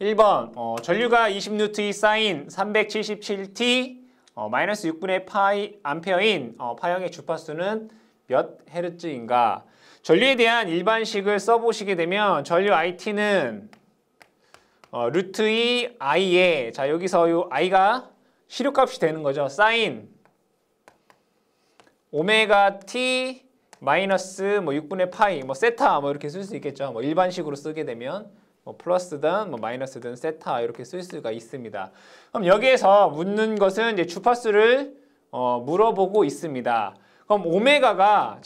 1번 전류가 20N 사인 377T 마이너스 6분의 파이 암페어인 파형의 주파수는 몇 헤르츠인가? 전류에 대한 일반식을 써보시게 되면 전류 IT는 루트 2 I에 자 여기서 요 I가 시료값이 되는 거죠. 사인 오메가 T 마이너스 6분의 파이 세타 이렇게 쓸 수 있겠죠. 일반식으로 쓰게 되면 플러스든 마이너스든 세타 이렇게 쓸 수가 있습니다. 그럼 여기에서 묻는 것은 이제 주파수를 물어보고 있습니다. 그럼 오메가가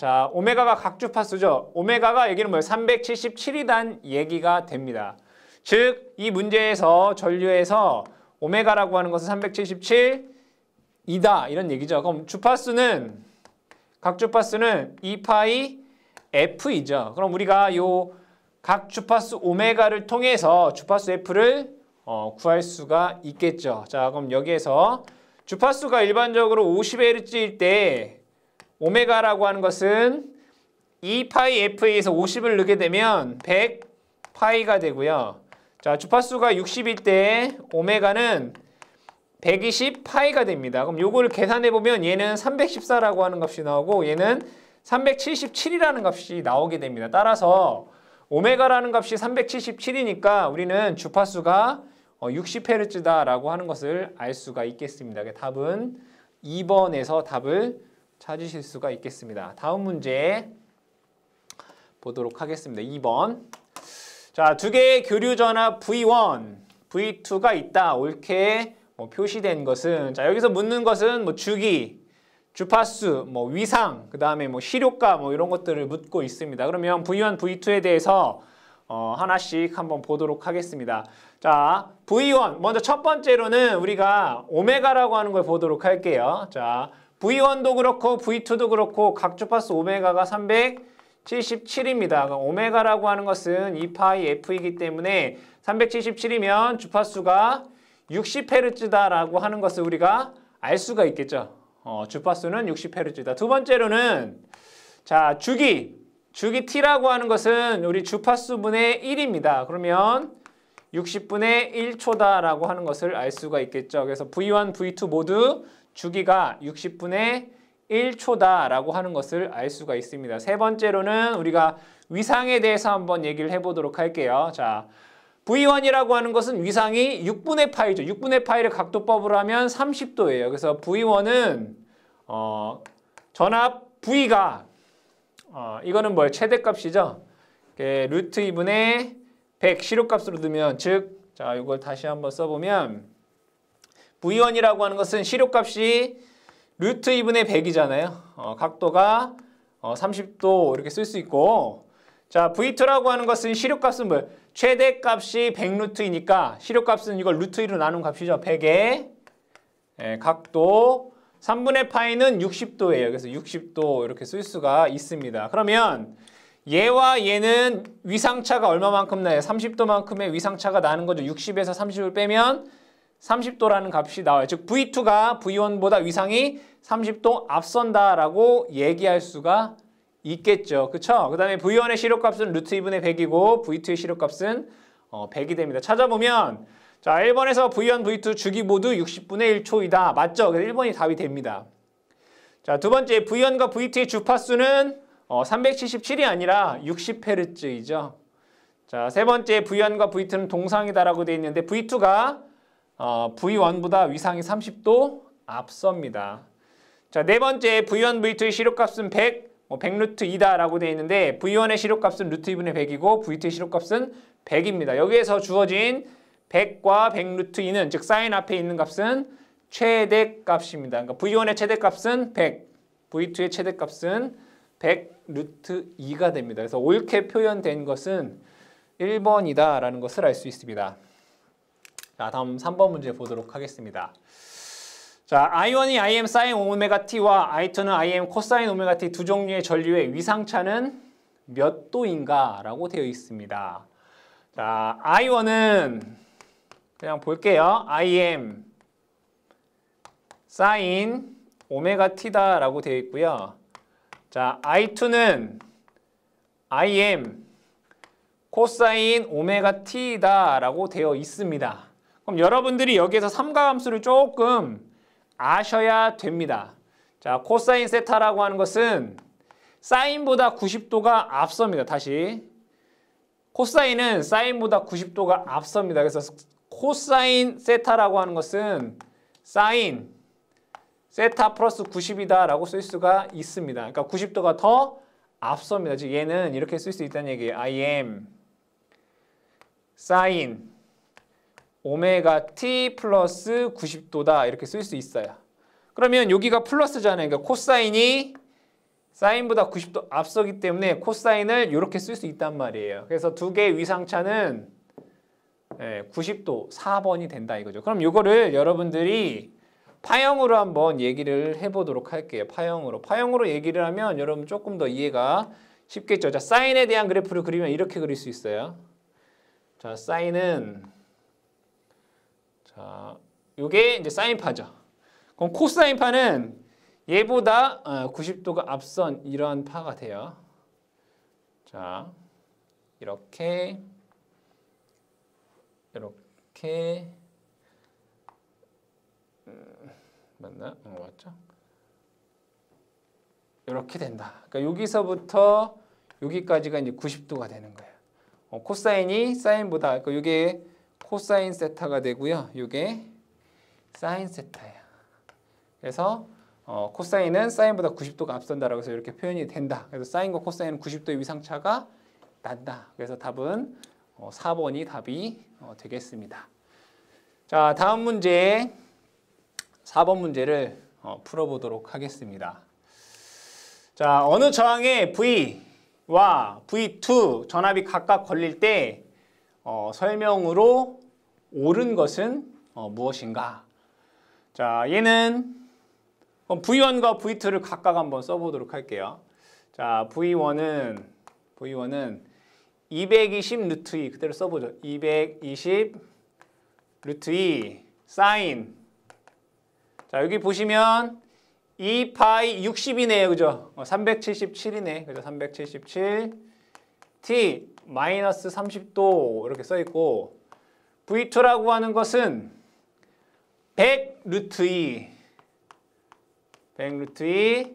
각 주파수죠. 오메가가 여기는 377이란 얘기가 됩니다. 즉 이 문제에서 전류에서 오메가라고 하는 것은 377이다 이런 얘기죠. 그럼 각 주파수는 2파이 F이죠. 그럼 우리가 요 각 주파수 오메가를 통해서 주파수 F를 구할 수가 있겠죠. 자, 그럼 여기에서 주파수가 일반적으로 50Hz일 때 오메가라고 하는 것은 2파이 F에 의해서 50을 넣게 되면 100파이가 되고요. 자, 주파수가 60일 때 오메가는 120파이가 됩니다. 그럼 요걸 계산해 보면 얘는 314라고 하는 값이 나오고 얘는 377이라는 값이 나오게 됩니다. 따라서 오메가라는 값이 377이니까 우리는 주파수가 60Hz다라고 하는 것을 알 수가 있겠습니다. 답은 2번에서 답을 찾으실 수가 있겠습니다. 다음 문제 보도록 하겠습니다. 2번. 자, 두 개의 교류 전압 V1, V2가 있다. 옳게 표시된 것은 자, 여기서 묻는 것은 주기, 주파수, 위상, 그 다음에 시료가 이런 것들을 묻고 있습니다. 그러면 V1, V2에 대해서 하나씩 한번 보도록 하겠습니다. 자, V1 먼저 첫 번째로는 우리가 오메가라고 하는 걸 보도록 할게요. 자, V1도 그렇고 V2도 그렇고 각 주파수 오메가가 377입니다. 오메가라고 하는 것은 2파이 F이기 때문에 377이면 주파수가 60Hz다라고 하는 것을 우리가 알 수가 있겠죠. 주파수는 60Hz다. 두 번째로는 자, 주기 T라고 하는 것은 우리 주파수분의 1입니다. 그러면 60분의 1초다라고 하는 것을 알 수가 있겠죠. 그래서 V1, V2 모두 주기가 60분의 1초다라고 하는 것을 알 수가 있습니다. 세 번째로는 우리가 위상에 대해서 한번 얘기를 해보도록 할게요. 자, V1이라고 하는 것은 위상이 6분의 파이죠. 6분의 파이를 각도법으로 하면 30도예요. 그래서 V1은 전압 V가 이거는 최대값이죠. 루트 2분의 100 시료값으로 두면 즉 자, 이걸 다시 한번 써보면 V1이라고 하는 것은 시료값이 루트 2분의 100이잖아요. 각도가 30도 이렇게 쓸 수 있고 자, V2라고 하는 것은 시료값은 최대값이 100루트이니까 시료값은 이걸 루트 2로 나눈 값이죠. 100의 각도 3분의 파이는 60도예요. 그래서 60도 이렇게 쓸 수가 있습니다. 그러면 얘와 얘는 위상차가 얼마만큼 나요? 30도만큼의 위상차가 나는 거죠. 60에서 30을 빼면 30도라는 값이 나와요. 즉 V2가 V1보다 위상이 30도 앞선다라고 얘기할 수가 있겠죠. 그쵸? 그 다음에 V1의 시료값은 루트 2분의 100이고 V2의 시료값은 100이 됩니다. 찾아보면 자, 1번에서 V1, V2 주기 모두 60분의 1초이다. 맞죠? 그래서 1번이 답이 됩니다. 자, 두 번째 V1과 V2의 주파수는 377이 아니라 60Hz이죠. 자, 세 번째 V1과 V2는 동상이다라고 되어 있는데 V2가 V1보다 위상이 30도 앞섭니다. 자, 네 번째 V1, V2의 시료값은 100루트 2다라고 되어 있는데 V1의 시료값은 루트 2분의 100이고 V2의 시료값은 100입니다. 여기에서 주어진 100과 100루트 2는 즉 사인 앞에 있는 값은 최대값입니다. 그러니까 V1의 최대값은 100, V2의 최대값은 100루트 2가 됩니다. 그래서 옳게 표현된 것은 1번이다라는 것을 알 수 있습니다. 자, 다음 3번 문제 보도록 하겠습니다. 자, I1이 Im 사인 오메가 t와 I2는 Im 코사인 오메가 t 두 종류의 전류의 위상차는 몇 도인가? 라고 되어 있습니다. 자, I1은 그냥 볼게요. Im 사인 오메가 t다 라고 되어 있고요. 자, I2는 Im 코사인 오메가 t다 라고 되어 있습니다. 그럼 여러분들이 여기에서 삼가함수를 조금 아셔야 됩니다. 자, 코사인 세타라고 하는 것은 사인보다 90도가 앞섭니다. 다시. 코사인은 사인보다 90도가 앞섭니다. 그래서 코사인 세타라고 하는 것은 사인 세타 플러스 90이다 라고 쓸 수가 있습니다. 그러니까 90도가 더 앞섭니다. 즉 얘는 이렇게 쓸 수 있다는 얘기예요. I am 사인 오메가 t 플러스 90도다 이렇게 쓸 수 있어요. 그러면 여기가 플러스잖아요. 그러니까 코사인이 사인보다 90도 앞서기 때문에 코사인을 이렇게 쓸 수 있단 말이에요. 그래서 두 개의 위상차는 90도 4번이 된다 이거죠. 그럼 이거를 여러분들이 파형으로 한번 얘기를 해보도록 할게요. 파형으로 얘기를 하면 여러분 조금 더 이해가 쉽겠죠. 자, 사인에 대한 그래프를 그리면 이렇게 그릴 수 있어요. 자, 사인은 자, 요게 이제 사인파죠. 그럼 코사인파는 얘보다 90도가 앞선 이러한 파가 돼요. 자, 이렇게 맞나? 맞죠? 이렇게 된다. 그러니까 여기서부터 여기까지가 이제 90도가 되는 거예요. 코사인이 사인보다 그러니까 이게 코사인 세타가 되고요. 이게 사인 세타예요. 그래서 코사인은 사인보다 90도가 앞선다라고 해서 이렇게 표현이 된다. 그래서 사인과 코사인은 90도의 위상차가 난다. 그래서 답은 4번이 답이 되겠습니다. 자, 다음 문제 4번 문제를 풀어보도록 하겠습니다. 자, 어느 저항에 V와 V2 전압이 각각 걸릴 때 설명으로 옳은 것은 무엇인가? 자, 얘는 V1과 V2를 각각 한번 써보도록 할게요. 자, V1은 220 루트 2 그대로 써보죠. 220 루트 2 사인. 자, 여기 보시면 2파이 60이네요. 그죠? 377이네. 그죠? 377 t 마이너스 30도 이렇게 써 있고 V2라고 하는 것은 100 루트 2 100 루트 2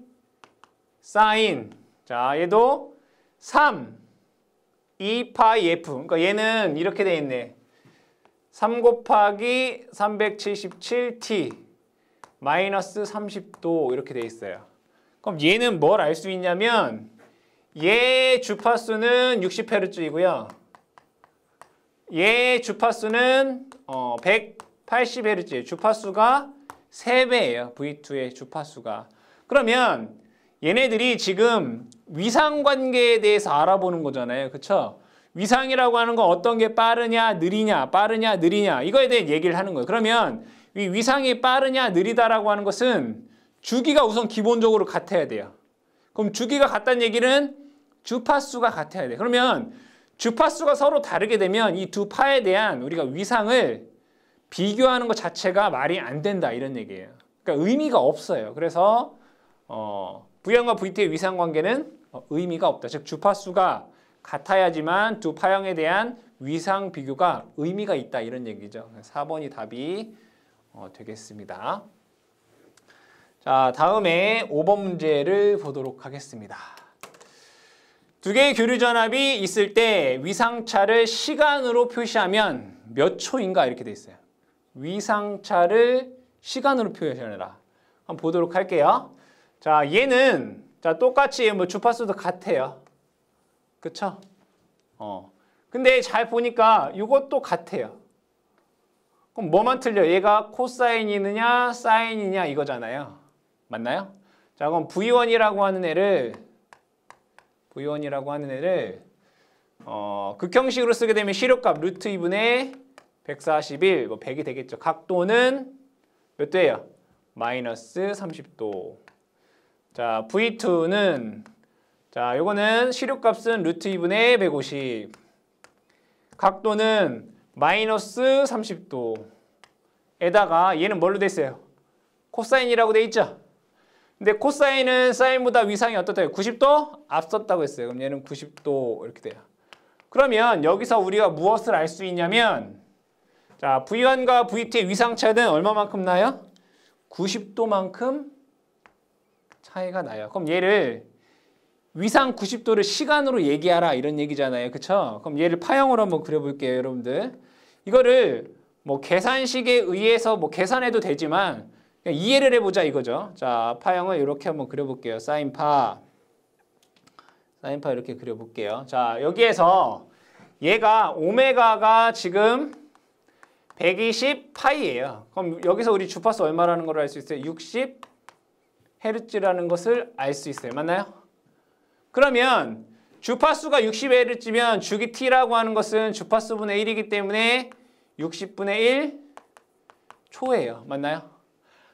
사인. 자, 얘도 3 2파이 f. 그러니까 얘는 이렇게 돼 있네. 3 곱하기 377t 마이너스 30도 이렇게 돼 있어요. 그럼 얘는 뭘 알 수 있냐면 얘 주파수는 60Hz이고요. 얘 주파수는 180Hz예요. 주파수가 3배예요. V2의 주파수가. 그러면 얘네들이 지금 위상관계에 대해서 알아보는 거잖아요. 그렇죠? 위상이라고 하는 건 어떤 게 빠르냐, 느리냐, 빠르냐, 느리냐 이거에 대해 얘기를 하는 거예요. 그러면 이 위상이 빠르냐, 느리다라고 하는 것은 주기가 우선 기본적으로 같아야 돼요. 그럼 주기가 같다는 얘기는 주파수가 같아야 돼요. 그러면 주파수가 서로 다르게 되면 이 두 파에 대한 우리가 위상을 비교하는 것 자체가 말이 안 된다 이런 얘기예요. 그러니까 의미가 없어요. 그래서 V1과 V2의 위상 관계는 의미가 없다. 즉 주파수가 같아야지만 두 파형에 대한 위상 비교가 의미가 있다 이런 얘기죠. 4번이 답이 되겠습니다. 자, 다음에 5번 문제를 보도록 하겠습니다. 두 개의 교류 전압이 있을 때 위상차를 시간으로 표시하면 몇 초인가 이렇게 돼 있어요. 위상차를 시간으로 표시하라. 한번 보도록 할게요. 자, 얘는 자 똑같이 뭐 주파수도 같아요. 그쵸? 근데 잘 보니까 이것도 같아요. 그럼 뭐만 틀려? 얘가 코사인이느냐 사인이냐 이거잖아요. 맞나요? 자, 그럼 V1이라고 하는 애를 극형식으로 쓰게 되면 시력값 루트 2분의 141, 뭐 100이 되겠죠. 각도는 몇 도예요? 마이너스 30도. 자, V2는 자, 요거는 시력값은 루트 2분의 150. 각도는 마이너스 30도. 에다가 얘는 뭘로 돼 있어요? 코사인이라고 돼 있죠? 근데 코사인은 사인보다 위상이 어떻다고요? 90도? 앞섰다고 했어요. 그럼 얘는 90도 이렇게 돼요. 그러면 여기서 우리가 무엇을 알 수 있냐면 자, V1과 V2의 위상차는 얼마만큼 나요? 90도만큼 차이가 나요. 그럼 얘를 위상 90도를 시간으로 얘기하라 이런 얘기잖아요. 그쵸? 그럼 얘를 파형으로 한번 그려볼게요, 여러분들. 이거를 뭐 계산식에 의해서 뭐 계산해도 되지만 그냥 이해를 해보자 이거죠. 자, 파형을 이렇게 한번 그려볼게요. 사인파 이렇게 그려볼게요. 자, 여기에서 얘가 오메가가 지금 120파이예요. 그럼 여기서 우리 주파수 얼마라는 걸 알 수 있어요? 60Hz라는 것을 알 수 있어요. 맞나요? 그러면 주파수가 60Hz면 주기 t라고 하는 것은 주파수분의 1이기 때문에 60분의 1 초예요. 맞나요?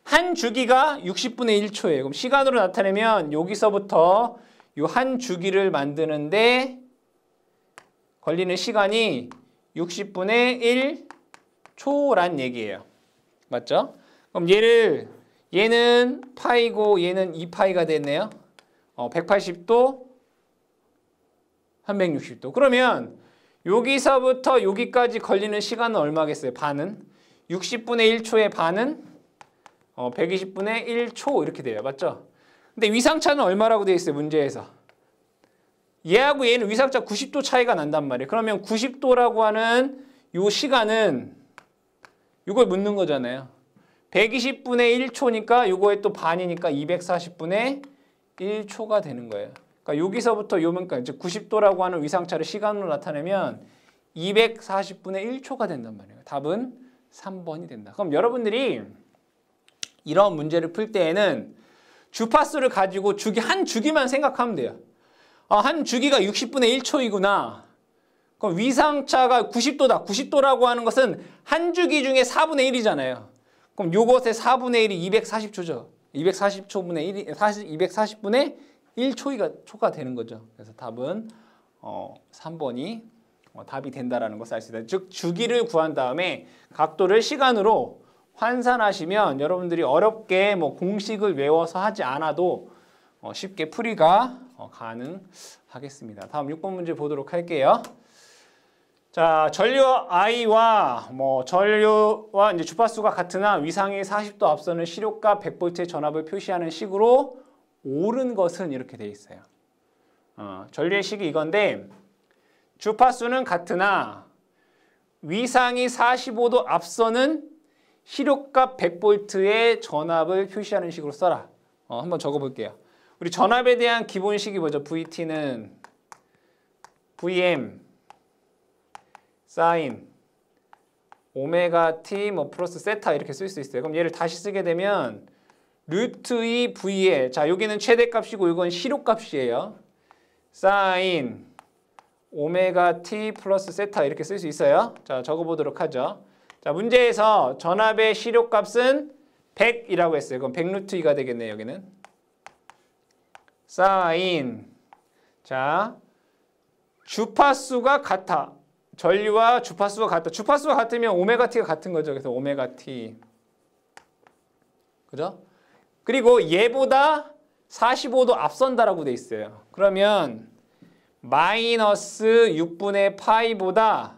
한 주기가 60분의 1초예요. 그럼 시간으로 나타내면 여기서부터 이 한 주기를 만드는데 걸리는 시간이 60분의 1초란 얘기예요. 맞죠? 그럼 얘는 파이고 얘는 2파이가 됐네요. 180도, 360도. 그러면 여기서부터 여기까지 걸리는 시간은 얼마겠어요? 반은? 60분의 1초의 반은 120분의 1초 이렇게 돼요. 맞죠? 근데 위상차는 얼마라고 되어 있어요? 문제에서. 얘하고 얘는 위상차 90도 차이가 난단 말이에요. 그러면 90도라고 하는 이 시간은 이걸 묻는 거잖아요. 120분의 1초니까 이거의 또 반이니까 240분의 1초가 되는 거예요. 그러니까 여기서부터 요만큼 이제 90도라고 하는 위상차를 시간으로 나타내면 240분의 1초가 된단 말이에요. 답은 3번이 된다. 그럼 여러분들이 이런 문제를 풀 때에는 주파수를 가지고 한 주기만 생각하면 돼요. 한 주기가 60분의 1초이구나. 그럼 위상차가 90도다. 90도라고 하는 것은 한 주기 중에 4분의 1이잖아요. 그럼 요것의 4분의 1이 240초죠. 240초분의 1이 240분의 1초가 되는 거죠. 그래서 답은 3번이 답이 된다라는 것을 알 수 있다. 즉 주기를 구한 다음에 각도를 시간으로 환산하시면 여러분들이 어렵게 뭐 공식을 외워서 하지 않아도 쉽게 풀이가 가능하겠습니다. 다음 6번 문제 보도록 할게요. 자, 전류 I와 전류와 이제 주파수가 같으나 위상이 40도 앞서는 시료값 100V의 전압을 표시하는 식으로 옳은 것은 이렇게 돼 있어요. 전류의 식이 이건데 주파수는 같으나 위상이 45도 앞서는 시료값 100V의 전압을 표시하는 식으로 써라. 한번 적어볼게요. 우리 전압에 대한 기본식이 뭐죠? VT는 VM 사인 오메가 T 플러스 세타 이렇게 쓸 수 있어요. 그럼 얘를 다시 쓰게 되면 루트 2 V에 자 여기는 최대값이고 이건 시료값이에요. 사인 오메가 T 플러스 세타 이렇게 쓸 수 있어요. 자 적어보도록 하죠. 자 문제에서 전압의 시료값은 100이라고 했어요. 그럼 100 루트 2가 되겠네요. 여기는 사인 자 주파수가 같아. 전류와 주파수가 같다. 주파수가 같으면 오메가 t가 같은 거죠. 그래서 오메가 t. 그죠? 그리고 얘보다 45도 앞선다라고 돼 있어요. 그러면 마이너스 6분의 파이보다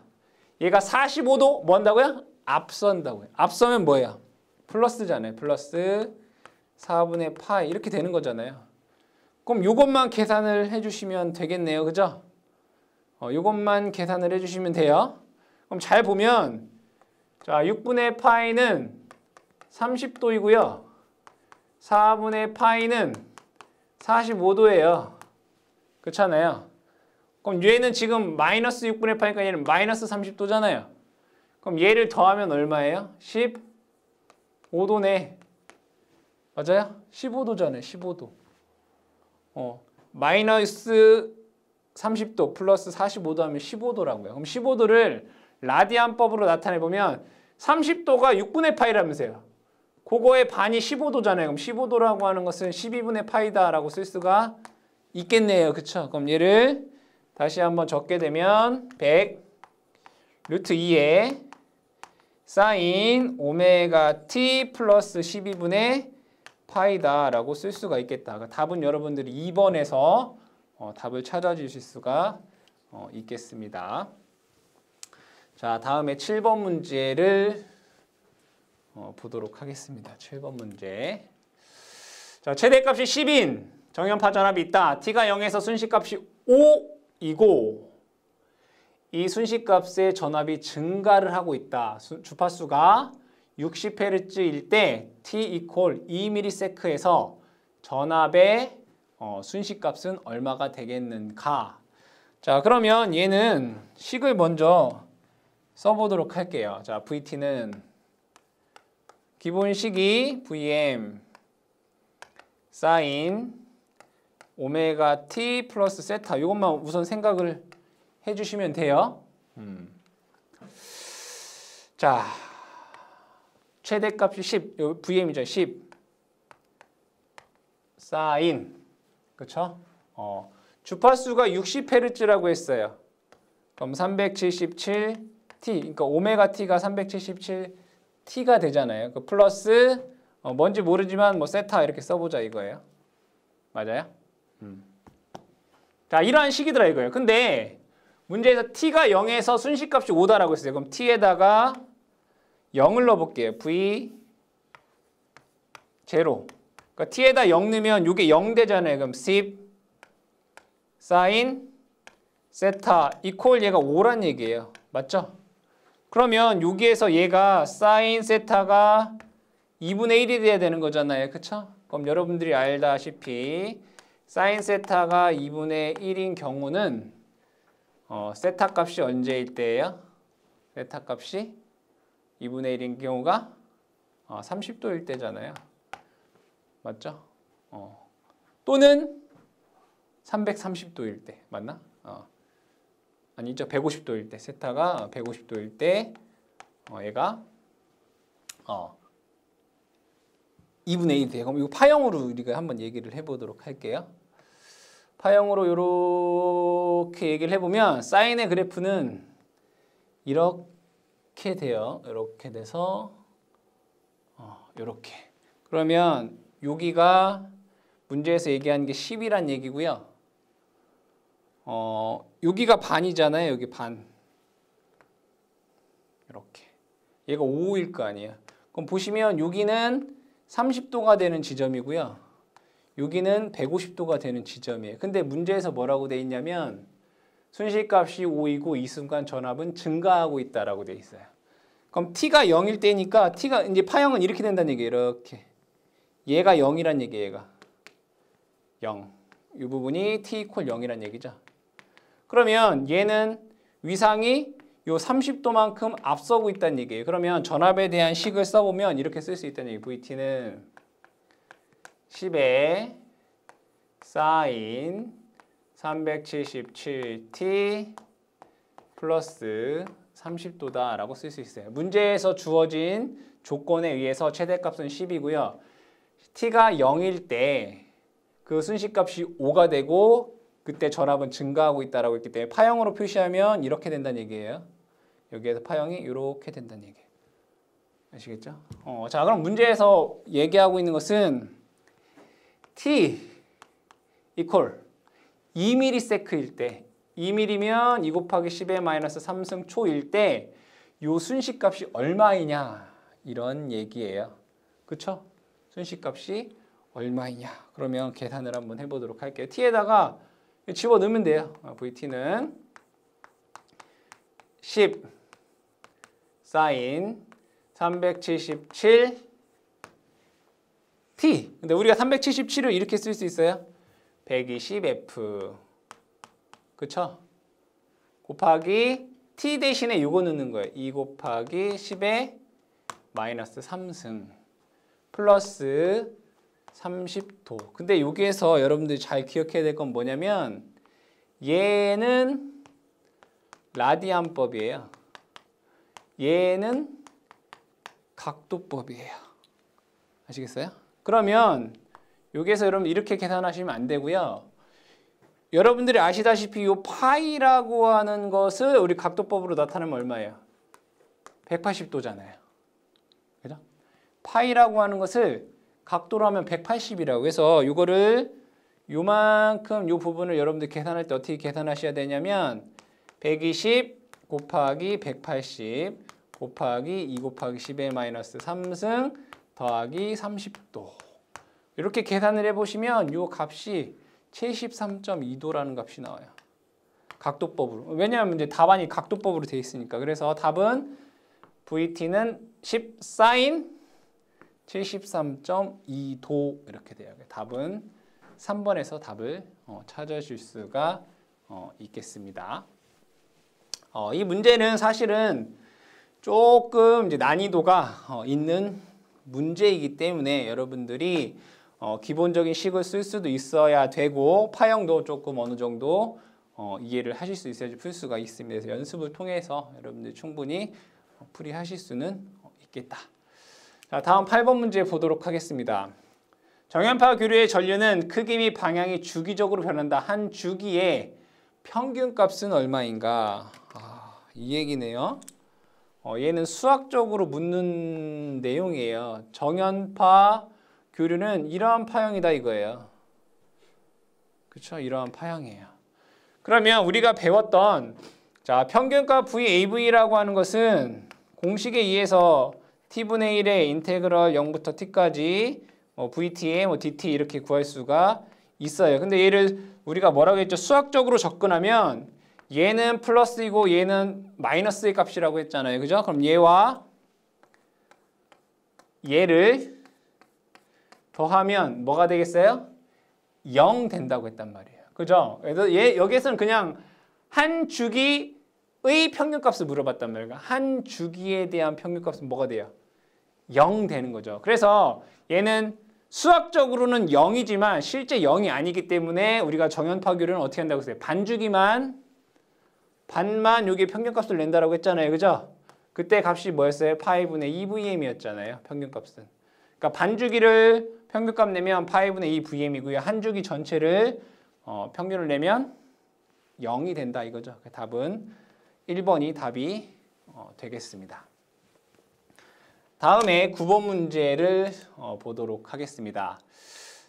얘가 45도 뭐 한다고요? 앞선다고요. 앞서면 뭐예요? 플러스잖아요. 플러스 4분의 파이 이렇게 되는 거잖아요. 그럼 이것만 계산을 해주시면 되겠네요. 그죠? 이것만 계산을 해주시면 돼요. 그럼 잘 보면 자 6분의 파이는 30도이고요. 4분의 파이는 45도예요. 그렇잖아요. 그럼 얘는 지금 마이너스 6분의 파이니까 얘는 마이너스 30도잖아요. 그럼 얘를 더하면 얼마예요? 15도네. 맞아요? 15도잖아요. 15도. 마이너스 30도 플러스 45도 하면 15도라고요. 그럼 15도를 라디안법으로 나타내보면 30도가 6분의 파이라면서요. 그거의 반이 15도잖아요. 그럼 15도라고 하는 것은 12분의 파이다라고 쓸 수가 있겠네요. 그쵸? 그럼 얘를 다시 한번 적게 되면 100 루트 2에 사인 오메가 t 플러스 12분의 파이다라고 쓸 수가 있겠다. 답은 여러분들이 2번에서 답을 찾아주실 수가 있겠습니다. 자, 다음에 7번 문제를 보도록 하겠습니다. 7번 문제. 자, 최대값이 10인 정연파 전압이 있다. t가 0에서 순식값이 5이고 이 순식값의 전압이 증가를 하고 있다. 주파수가 60Hz일 때 t equal 2ms에서 전압의 순식값은 얼마가 되겠는가? 자, 그러면 얘는 식을 먼저 써보도록 할게요. 자, VT는 기본식이 Vm 사인 오메가 t 플러스 세타 이것만 우선 생각을 해주시면 돼요. 자, 최대값이 10, VM이죠. 10 사인 그쵸? 주파수가 60Hz라고 했어요. 그럼 377T 그러니까 오메가 T가 377T가 되잖아요. 그 플러스 뭔지 모르지만 뭐 세타 이렇게 써보자 이거예요. 맞아요? 자, 이러한 식이더라 이거예요. 근데 문제에서 t가 0에서 순식값이 5다라고 했어요. 그럼 t에다가 0을 넣어볼게요. v 제로. 그러니까 t에다 0 넣으면 이게 0 되잖아요. 그럼 10 사인 세타 이퀄 얘가 5란 얘기예요. 맞죠? 그러면 여기에서 얘가 사인 세타가 2분의 1이 돼야 되는 거잖아요. 그쵸? 그럼 여러분들이 알다시피 사인 세타가 2분의 1인 경우는 세타 값이 언제일 때예요? 세타 값이 2분의 1인 경우가 30도일 때잖아요. 맞죠? 또는 330도일 때. 맞나? 아니죠. 150도일 때. 세타가 150도일 때 얘가 2분의 1이 돼요. 그럼 이거 파형으로 우리가 한번 얘기를 해보도록 할게요. 파형으로 이렇게 얘기를 해보면 사인의 그래프는 이렇게 돼요. 이렇게 돼서 이렇게. 그러면 여기가 문제에서 얘기한 게 10이란 얘기고요. 여기가 반이잖아요. 여기 반. 이렇게. 얘가 5일 거 아니에요. 그럼 보시면 여기는 30도가 되는 지점이고요. 여기는 150도가 되는 지점이에요. 근데 문제에서 뭐라고 돼 있냐면 순식값이 5이고 이 순간 전압은 증가하고 있다라고 돼 있어요. 그럼 t가 0일 때니까 t가 이제 파형은 이렇게 된다는 얘기예요. 이렇게. 얘가 0이란 얘기예요. 얘가 0. 이 부분이 t equal 0이란 얘기죠. 그러면 얘는 위상이 요 30도만큼 앞서고 있다는 얘기예요. 그러면 전압에 대한 식을 써보면 이렇게 쓸 수 있다는 얘기예요. VT는 10에 사인 377t 플러스 30도다 라고 쓸 수 있어요. 문제에서 주어진 조건에 의해서 최대값은 10이고요. t가 0일 때 그 순식값이 5가 되고 그때 전압은 증가하고 있다라고 했기 때문에 파형으로 표시하면 이렇게 된다는 얘기예요. 여기에서 파형이 이렇게 된다는 얘기예요. 아시겠죠? 자, 그럼 문제에서 얘기하고 있는 것은 t equal 2ms일 때 2mm면 2 곱하기 10의 마이너스 3승 초일 때 요 순식값이 얼마이냐 이런 얘기예요. 그쵸? 순식값이 얼마이냐. 그러면 계산을 한번 해보도록 할게요. t에다가 집어넣으면 돼요. vt는 10 사인 377 t. 근데 우리가 377을 이렇게 쓸 수 있어요. 120f. 그쵸? 곱하기 t 대신에 이거 넣는 거예요. 2 곱하기 10의 마이너스 3승 플러스 30도. 근데 여기에서 여러분들이 잘 기억해야 될 건 뭐냐면 얘는 라디안법이에요. 얘는 각도법이에요. 아시겠어요? 그러면 여기에서 여러분 이렇게 계산하시면 안 되고요. 여러분들이 아시다시피 이 파이라고 하는 것을 우리 각도법으로 나타내면 얼마예요? 180도잖아요. 그죠? 파이라고 하는 것을 각도로 하면 180이라고 해서 이거를 요만큼 요 부분을 여러분들 계산할 때 어떻게 계산하셔야 되냐면 120 곱하기 180 곱하기 2 곱하기 10의 마이너스 3승 더하기 30도 이렇게 계산을 해보시면 요 값이 73.2도라는 값이 나와요. 각도법으로. 왜냐하면 이제 답안이 각도법으로 되어 있으니까. 그래서 답은 VT는 10 sin 73.2도 이렇게 돼요. 답은 3번에서 답을 찾으실 수가 있겠습니다. 이 문제는 사실은 조금 이제 난이도가 있는 문제이기 때문에 여러분들이 기본적인 식을 쓸 수도 있어야 되고 파형도 조금 어느 정도 이해를 하실 수 있어야지 풀 수가 있습니다. 그래서 연습을 통해서 여러분들이 충분히 풀이하실 수는 있겠다. 자, 다음 8번 문제 보도록 하겠습니다. 정연파 교류의 전류는 크기 및 방향이 주기적으로 변한다. 한 주기의 평균값은 얼마인가? 이 얘기네요. 얘는 수학적으로 묻는 내용이에요. 정연파 교류는 이러한 파형이다 이거예요. 그렇죠? 이러한 파형이에요. 그러면 우리가 배웠던 자 평균값 VAV라고 하는 것은 공식에 의해서 t분의 1의 인테그럴 0부터 t까지 VT에 DT 이렇게 구할 수가 있어요. 근데 얘를 우리가 뭐라고 했죠? 수학적으로 접근하면 얘는 플러스이고 얘는 마이너스의 값이라고 했잖아요. 그죠? 그럼 얘와 얘를 더하면 뭐가 되겠어요? 0 된다고 했단 말이에요. 그죠? 그래서 여기에서는 그냥 한 주기의 평균값을 물어봤단 말이에요. 한 주기에 대한 평균값은 뭐가 돼요? 0 되는 거죠. 그래서 얘는 수학적으로는 0이지만 실제 0이 아니기 때문에 우리가 정연파교류는 어떻게 한다고 했어요? 반만 여기에 평균값을 낸다라고 했잖아요. 그죠? 그때 값이 뭐였어요? 파이분의 2VM이었잖아요. 평균값은. 그러니까 반주기를 평균값 내면 파이분의 2VM이고요. 한 주기 전체를 평균을 내면 0이 된다 이거죠. 답은 1번이 답이 되겠습니다. 다음에 9번 문제를 보도록 하겠습니다.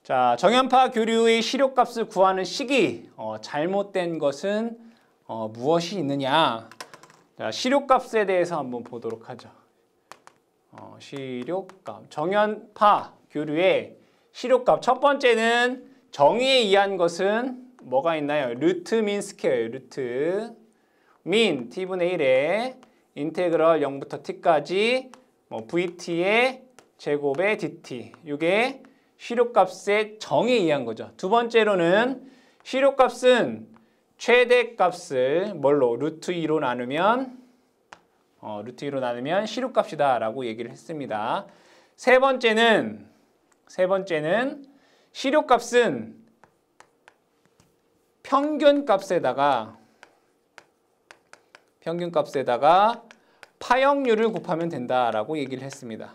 자, 정연파 교류의 시료값을 구하는 식이 잘못된 것은 무엇이 있느냐? 자, 시료값에 대해서 한번 보도록 하죠. 시료값. 정연파 교류의 시료값. 첫 번째는 정의에 의한 것은 뭐가 있나요? 루트 민 스퀘어예요. 루트 민 t분의 1에 인테그럴 0부터 t까지 VT의 제곱의 DT. 이게 시료값의 정의에 의한 거죠. 두 번째로는 시료값은 최대값을 뭘로? 루트 2로 나누면 시료값이다 라고 얘기를 했습니다. 세 번째는 시료값은 평균값에다가 파형률을 곱하면 된다라고 얘기를 했습니다.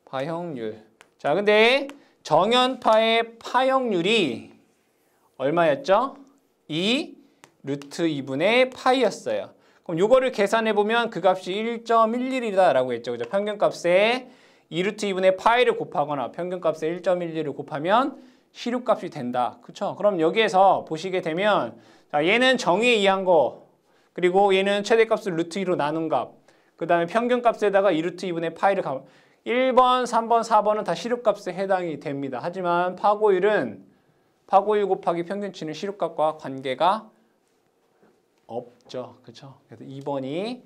파형률. 자, 근데 정연파의 파형률이 얼마였죠? 2 루트 2분의 파이였어요. 그럼 요거를 계산해 보면 그 값이 1.11이다라고 했죠. 그죠? 평균값에 2 루트 2분의 파이를 곱하거나 평균값에 1.11을 곱하면 시료값이 된다. 그렇죠? 그럼 여기에서 보시게 되면 자, 얘는 정의에 의한 거 그리고 얘는 최대값을 루트 2로 나눈 값 그 다음에 평균값에다가 2 루트 2분의 파이를 1번, 3번, 4번은 다 시료값에 해당이 됩니다. 하지만 파고율 곱하기 평균치는 시료값과 관계가 없죠. 그렇죠? 그래서 2번이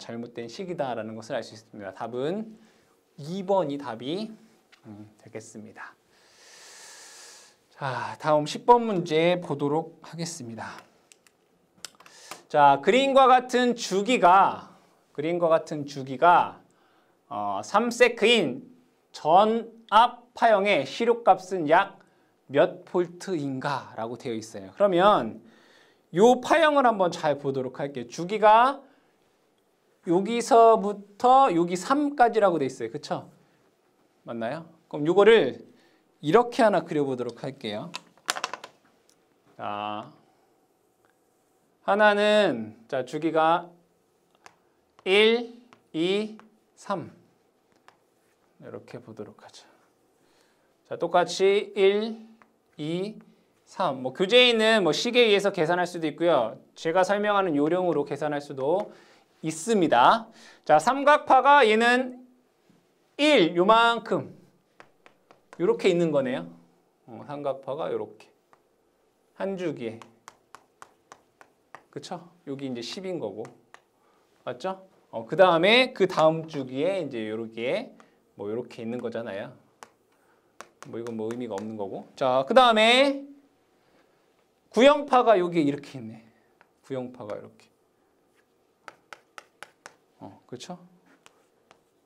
잘못된 식이다라는 것을 알 수 있습니다. 답은 2번이 답이 되겠습니다. 자, 다음 10번 문제 보도록 하겠습니다. 자, 그림과 같은 주기가 3세크인 전압 파형의 시료값은 약 몇 볼트인가 라고 되어 있어요. 그러면 요 파형을 한번 잘 보도록 할게요. 주기가 여기서부터 여기 3까지라고 되어 있어요. 그쵸? 맞나요? 그럼 요거를 이렇게 하나 그려보도록 할게요. 자, 하나는 자 주기가 1, 2, 3 이렇게 보도록 하죠. 자, 똑같이 1, 2, 3. 뭐 교재에 있는 뭐 식에 의해서 계산할 수도 있고요. 제가 설명하는 요령으로 계산할 수도 있습니다. 자, 삼각파가 얘는 1 요만큼 요렇게 있는 거네요. 삼각파가 요렇게 한 주기에. 그쵸? 여기 이제 10인 거고. 맞죠? 그 다음에 그 다음 주기에 이제 요렇게 뭐 요렇게 있는 거잖아요. 뭐 이건 뭐 의미가 없는 거고. 자, 그 다음에 구형파가 여기 이렇게 있네. 구형파가 이렇게. 그렇죠?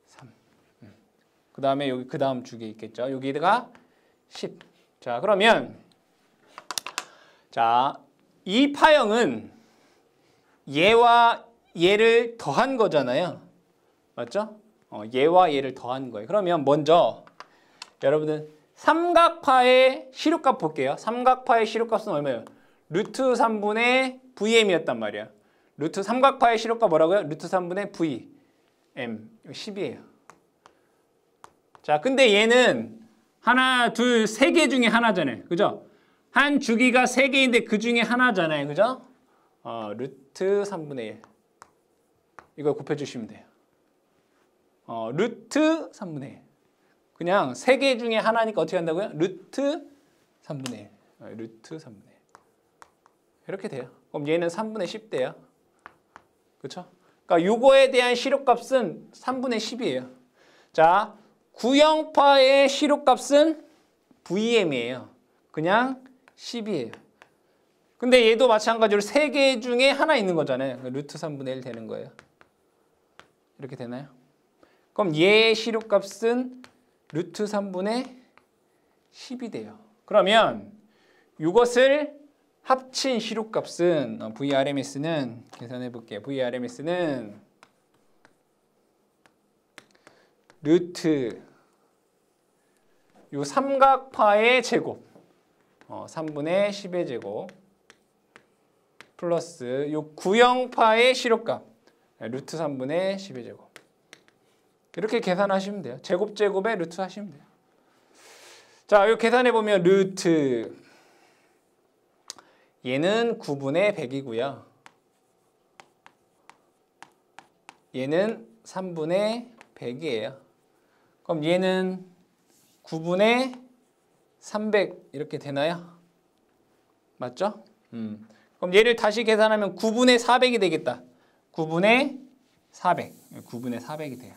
3. 그 다음에 여기 그 다음 주기에 있겠죠. 여기다가 10. 자, 그러면 자, 이 파형은 얘와 얘를 더한 거잖아요. 맞죠? 얘와 얘를 더한 거예요. 그러면 먼저 여러분들 삼각파의 시료값 볼게요. 삼각파의 시료값은 얼마예요? 루트 3분의 VM이었단 말이야. 루트 삼각파의 시료값 뭐라고요? 루트 3분의 VM. 10이에요. 자, 근데 얘는 하나, 둘, 세 개 중에 하나잖아요. 그죠? 한 주기가 세 개인데 그 중에 하나잖아요. 그죠? 루트 3분의 1. 이걸 곱해주시면 돼요. 루트 3분의 1. 그냥 세 개 중에 하나니까 어떻게 한다고요? 루트 3분의 1. 루트 3분의 1. 이렇게 돼요. 그럼 얘는 3분의 10 돼요. 그렇죠? 그러니까 요거에 대한 시료값은 3분의 10이에요. 자, 구형파의 시료값은 VM이에요. 그냥 10이에요. 근데 얘도 마찬가지로 세 개 중에 하나 있는 거잖아요. 루트 3분의 1 되는 거예요. 이렇게 되나요? 그럼 얘의 시료값은 루트 3분의 10이 돼요. 그러면 이것을 합친 시료값은 VRMS는 계산해 볼게요. VRMS는 루트 요 삼각파의 제곱 3분의 10의 제곱 플러스 요 구형파의 시료값 루트 3분의 10의 제곱 이렇게 계산하시면 돼요. 제곱에 루트 하시면 돼요. 자, 요 계산해 보면 루트 얘는 9분의 100이고요. 얘는 3분의 100이에요. 그럼 얘는 9분의 300 이렇게 되나요? 맞죠? 그럼 얘를 다시 계산하면 9분의 400이 되겠다. 9분의 400. 9분의 400이 돼요.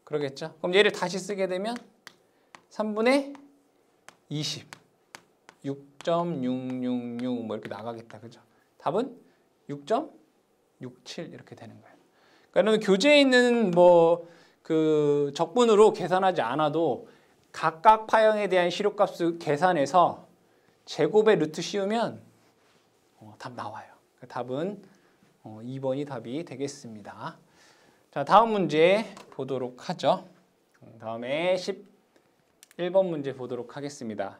그러겠죠? 그럼 얘를 다시 쓰게 되면 3분의 20. 6.666 뭐 이렇게 나가겠다. 그죠? 답은 6.67 이렇게 되는 거예요. 그러니까 교재에 있는 뭐 그 적분으로 계산하지 않아도 각각 파형에 대한 시료값을 계산해서 제곱의 루트 씌우면 답 나와요. 답은 2번이 답이 되겠습니다. 자, 다음 문제 보도록 하죠. 다음에 11번 문제 보도록 하겠습니다.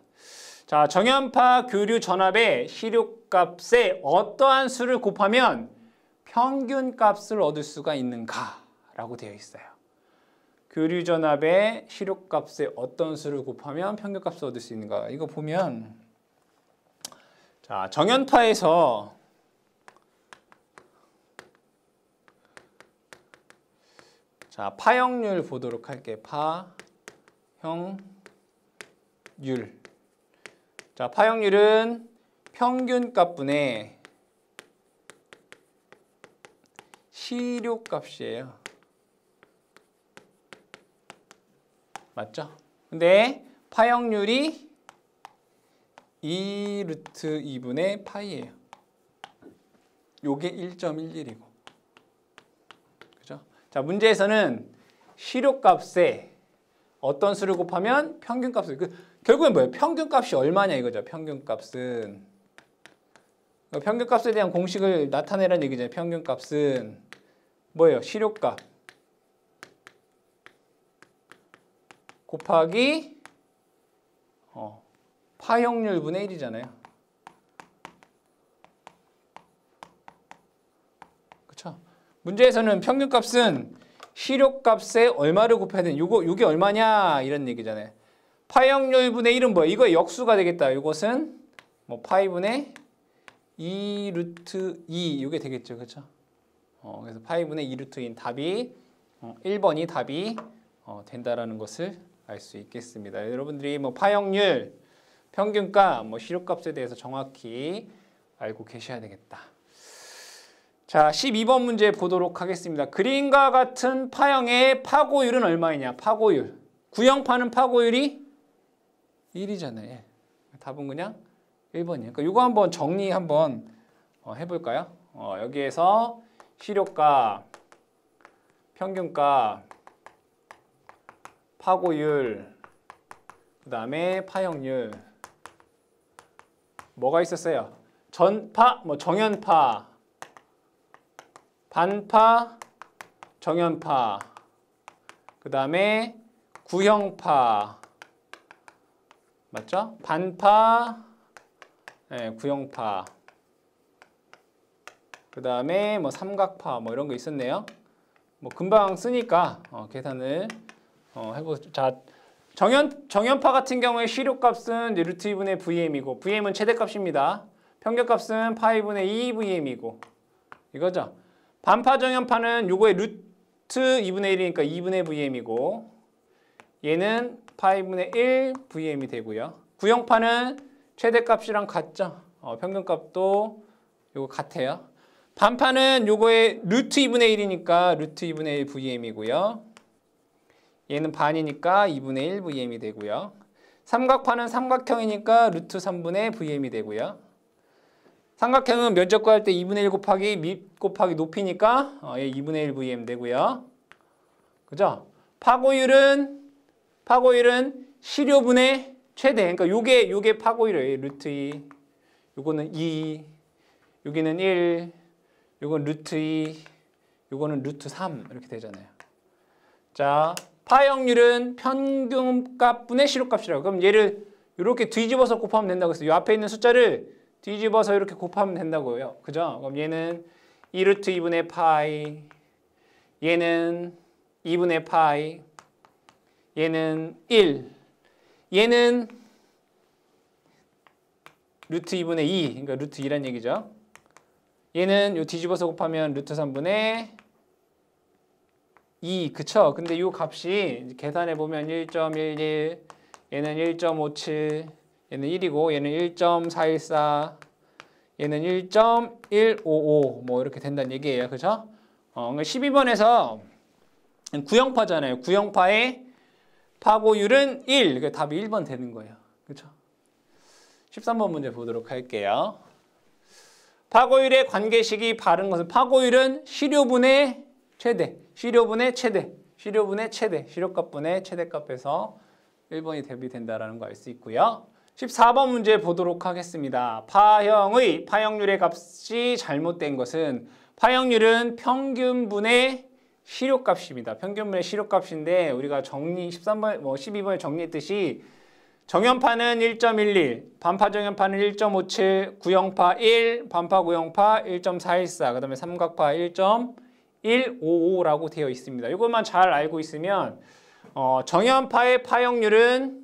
자, 정연파 교류 전압의 시료값에 어떠한 수를 곱하면 평균값을 얻을 수가 있는가라고 되어 있어요. 교류 전압의 시료값에 어떤 수를 곱하면 평균값을 얻을 수 있는가? 이거 보면 자, 정연파에서 자, 파형률 보도록 할게요. 파형률. 자, 파형률은 평균값분의 시료값이에요. 맞죠? 근데 파형률이 2 루트 2분의 파이예요. 요게 1.11이고. 그죠? 자, 문제에서는 시료값에 어떤 수를 곱하면 평균값을 결국엔 뭐예요? 평균값이 얼마냐 이거죠. 평균값은 평균값에 대한 공식을 나타내라는 얘기잖아요. 평균값은 뭐예요? 시료값 곱하기 파형률 분의 1이잖아요. 그렇죠? 문제에서는 평균값은 시료값에 얼마를 곱해야 되는 요게 얼마냐 이런 얘기잖아요. 파형률분의 1은 뭐야? 이거 역수가 되겠다. 이것은 뭐 파이분의 2 루트 2 이게 되겠죠. 그렇죠? 그래서 파이분의 2 루트 2인 답이 1번이 답이 된다라는 것을 알 수 있겠습니다. 여러분들이 뭐 파형률, 평균값, 뭐 실효값에 대해서 정확히 알고 계셔야 되겠다. 자, 12번 문제 보도록 하겠습니다. 그림과 같은 파형의 파고율은 얼마이냐? 파고율. 구형파는 파고율이 1이잖아요. 답은 그냥 1번이에요. 그러니까 이거 한번 정리 한번 해볼까요? 여기에서 실효값, 평균값, 파고율, 그 다음에 파형률. 뭐가 있었어요? 전파, 뭐 정연파, 반파, 정연파, 그 다음에 구형파, 맞죠? 반파, 네, 구형파, 그 다음에 뭐 삼각파, 뭐 이런 거 있었네요. 뭐 금방 쓰니까 계산을 해보죠. 자, 정연파 같은 경우에 실효값은 루트 2분의 VM이고 VM은 최대값입니다. 평균값은 파이분의 2VM이고 이거죠. 반파 정연파는 요거의 루트 2분의 1이니까 2분의 VM이고 얘는 파이분의 1VM이 되고요. 구형파는 최대값이랑 같죠. 평균값도 요거 같아요. 반파는 요거의 루트 2분의 1이니까 루트 2분의 1 VM이고요. 얘는 반이니까 2분의 1 VM이 되고요. 삼각파는 삼각형이니까 루트 3분의 VM이 되고요. 삼각형은 면적 구할 때 2분의 1 곱하기 밑 곱하기 높이니까 2분의 1 VM 되고요. 그죠? 파고율은 실효분의 최대. 그러니까 요게 파고율이에요. 루트 2. 요거는 2. 여기는 1. 요건 루트 2. 요거는 루트 3 이렇게 되잖아요. 자, 파형률은 평균값분의 실효값이라고. 그럼 얘를 이렇게 뒤집어서 곱하면 된다고 했어요. 이 앞에 있는 숫자를 뒤집어서 이렇게 곱하면 된다고요. 그죠? 그럼 얘는 2루트 2분의 파이, 얘는 2분의 파이, 얘는 1, 얘는 루트 2분의 2, 그러니까 루트 2란 얘기죠. 얘는 요 뒤집어서 곱하면 루트 3분의 2, 그쵸? 근데 이 값이 계산해 보면 1.11, 얘는 1.57, 얘는 1이고 얘는 1.414, 얘는 1.155 뭐 이렇게 된다는 얘기예요. 그죠? 12번에서 구형파잖아요. 구형파의 파고율은 1. 그러니까 답이 1번 되는 거예요. 그죠? 13번 문제 보도록 할게요. 파고율의 관계식이 바른 것은 파고율은 실효분의 최대, 실효분의 최대, 실효분의 최대, 실효값분의 최대값에서 1번이 대비된다는 거 알 수 있고요. 14번 문제 보도록 하겠습니다. 파형률의 값이 잘못된 것은 파형률은 평균분의 실효값입니다. 평균분의 실효값인데 우리가 13번, 12번에 정리했듯이 정연파는 1.11, 반파 정연파는 1.57, 구형파 1, 반파 구형파 1.414, 그 다음에 삼각파 1.155라고 되어 있습니다. 이것만 잘 알고 있으면 정연파의 파형률은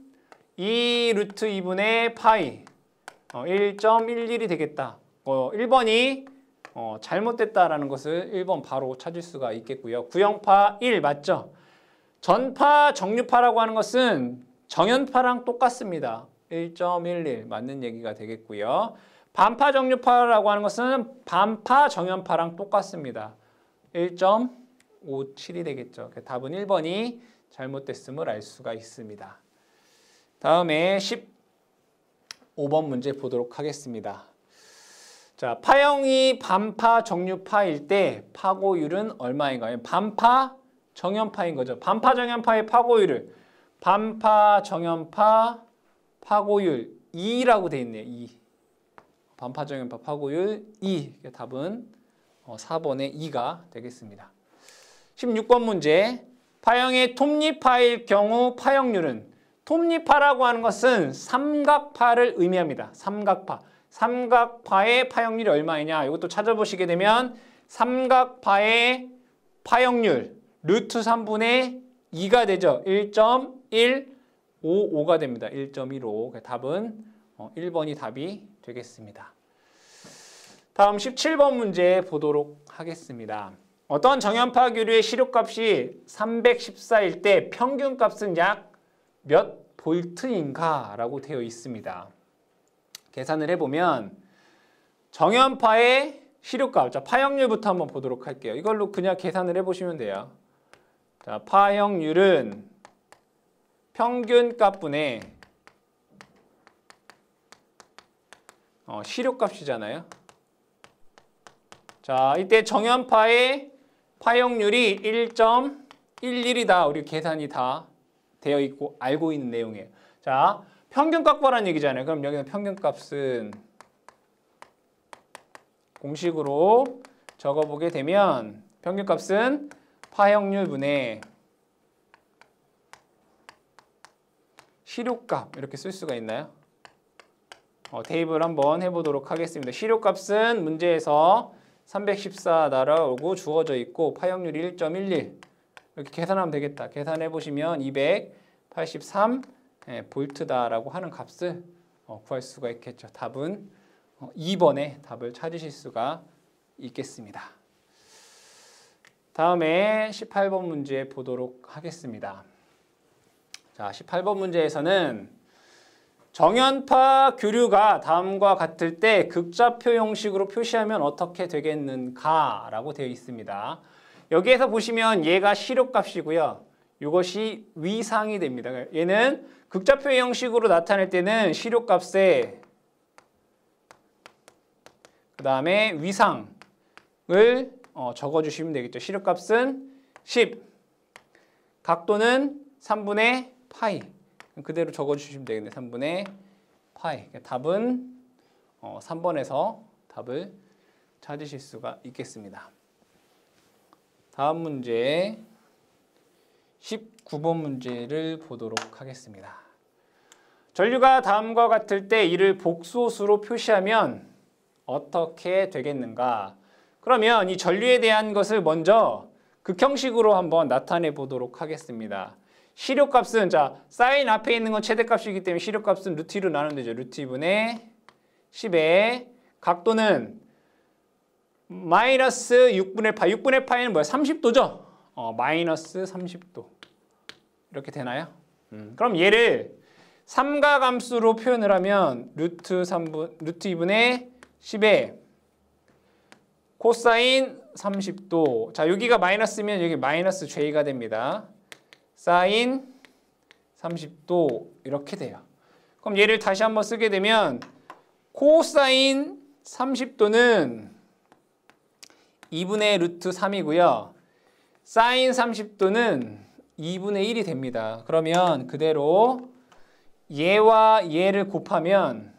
2 루트 2분의 파이 1.11이 되겠다. 1번이 잘못됐다라는 것을 1번 바로 찾을 수가 있겠고요. 구형파 1 맞죠? 전파 정류파라고 하는 것은 정연파랑 똑같습니다. 1.11 맞는 얘기가 되겠고요. 반파 정류파라고 하는 것은 반파 정연파랑 똑같습니다. 1.57이 되겠죠. 답은 1번이 잘못됐음을 알 수가 있습니다. 다음에 15번 문제 보도록 하겠습니다. 자, 파형이 반파 정류파일 때 파고율은 얼마인가요? 반파 정연파인 거죠. 반파 정연파의 파고율을 반파 정연파 파고율 2라고 되어 있네요. 2. 반파 정연파 파고율 2. 답은 4번의 2가 되겠습니다. 16번 문제. 파형의 톱니파일 경우 파형률은 톱니파라고 하는 것은 삼각파를 의미합니다. 삼각파. 삼각파의 파형률이 얼마이냐? 이것도 찾아보시게 되면 삼각파의 파형률 루트 3분의 2가 되죠. 1.155 55가 됩니다. 1.15. 답은 1번이 답이 되겠습니다. 다음 17번 문제 보도록 하겠습니다. 어떤 정연파 교류의 시료값이 314일 때 평균값은 약 몇 볼트인가? 라고 되어 있습니다. 계산을 해보면 정연파의 시료값, 자, 파형률부터 한번 보도록 할게요. 이걸로 그냥 계산을 해보시면 돼요. 자, 파형률은 평균값분의 시료값이잖아요. 자, 이때 정연파의 파형률이 1.11이다. 우리 계산이 다 되어 있고 알고 있는 내용이에요. 자, 평균값 구하라는 얘기잖아요. 그럼 여기는 평균값은 공식으로 적어보게 되면 평균값은 파형률 분의 시료값 이렇게 쓸 수가 있나요? 대입을 한번 해보도록 하겠습니다. 시료값은 문제에서 314라고 주어져 있고 파형률이 1.11 이렇게 계산하면 되겠다. 계산해보시면 283 볼트다라고 하는 값을 구할 수가 있겠죠. 답은 2번의 답을 찾으실 수가 있겠습니다. 다음에 18번 문제 보도록 하겠습니다. 자, 18번 문제에서는 정연파 교류가 다음과 같을 때 극좌표 형식으로 표시하면 어떻게 되겠는가? 라고 되어 있습니다. 여기에서 보시면 얘가 시료값이고요. 이것이 위상이 됩니다. 얘는 극좌표 형식으로 나타낼 때는 시료값에 그 다음에 위상을 적어주시면 되겠죠. 시료값은 10, 각도는 3분의 파이. 그대로 적어주시면 되겠네요. 3분의 파이. 답은 3번에서 답을 찾으실 수가 있겠습니다. 다음 문제 19번 문제를 보도록 하겠습니다. 전류가 다음과 같을 때 이를 복소수로 표시하면 어떻게 되겠는가? 그러면 이 전류에 대한 것을 먼저 극형식으로 한번 나타내 보도록 하겠습니다. 시료값은 자 사인 앞에 있는 건 최대값이기 때문에 시료값은 루트 2로 나누면 되죠. 루트 2분의 10에 각도는 마이너스 6분의 파이. 6분의 파이는 뭐야? 30도죠? 마이너스 30도. 이렇게 되나요? 그럼 얘를 삼가함수로 표현을 하면 루트 2분의 10에 코사인 30도. 자, 여기가 마이너스면 여기 마이너스 J가 됩니다. 사인 30도 이렇게 돼요. 그럼 얘를 다시 한번 쓰게 되면 코사인 30도는 2분의 루트 3이고요. 사인 30도는 2분의 1이 됩니다. 그러면 그대로 얘와 얘를 곱하면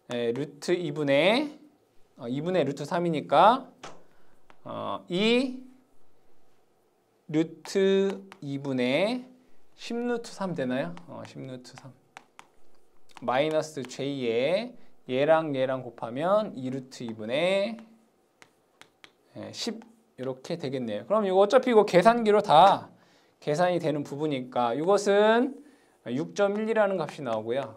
루트 2분의 루트 3이니까 이 루트 2분의 10루트 3 되나요? 10루트 3 마이너스 J에 얘랑 얘랑 곱하면 2루트 2분의 10 이렇게 되겠네요. 그럼 이거 어차피 이거 계산기로 다 계산이 되는 부분이니까 이것은 6.1이라는 값이 나오고요.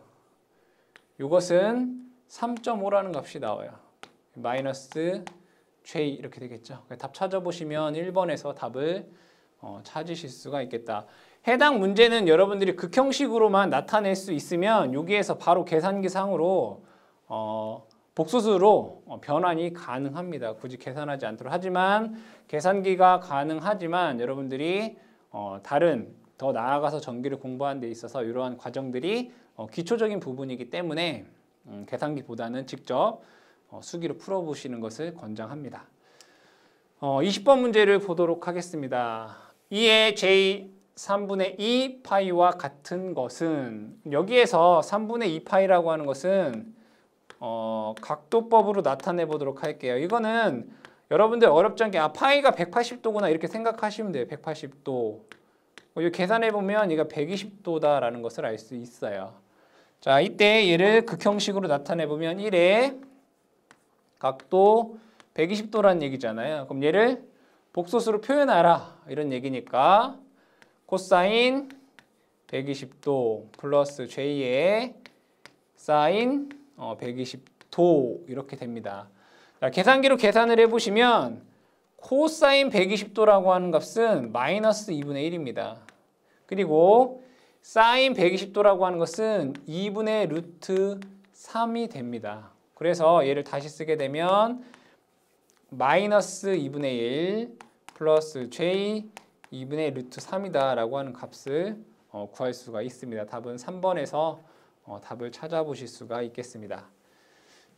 이것은 3.5라는 값이 나와요. 마이너스 J 이렇게 되겠죠. 답 찾아보시면 1번에서 답을 찾으실 수가 있겠다. 해당 문제는 여러분들이 극형식으로만 나타낼 수 있으면 여기에서 바로 계산기상으로 복소수로 변환이 가능합니다. 굳이 계산하지 않도록. 하지만 계산기가 가능하지만 여러분들이 다른 더 나아가서 전기를 공부하는 데 있어서 이러한 과정들이 기초적인 부분이기 때문에 계산기보다는 직접 수기로 풀어보시는 것을 권장합니다. 20번 문제를 보도록 하겠습니다. 2의 J 3분의 2 파이와 같은 것은 여기에서 3분의 2 파이라고 하는 것은 각도법으로 나타내 보도록 할게요. 이거는 여러분들 어렵지 않게 파이가 180도구나 이렇게 생각하시면 돼요. 180도. 이거 계산해 보면 얘가 120도다라는 것을 알 수 있어요. 자, 이때 얘를 극형식으로 나타내 보면 1의 각도 120도라는 얘기잖아요. 그럼 얘를 복소수로 표현하라 이런 얘기니까 코사인 120도 플러스 J의 사인 120도 이렇게 됩니다. 자, 계산기로 계산을 해보시면 코사인 120도라고 하는 값은 마이너스 2분의 1입니다. 그리고 사인 120도라고 하는 것은 2분의 루트 3이 됩니다. 그래서 얘를 다시 쓰게 되면 마이너스 2분의 1 플러스 J 2분의 루트 3이다 라고 하는 값을 구할 수가 있습니다. 답은 3번에서 답을 찾아보실 수가 있겠습니다.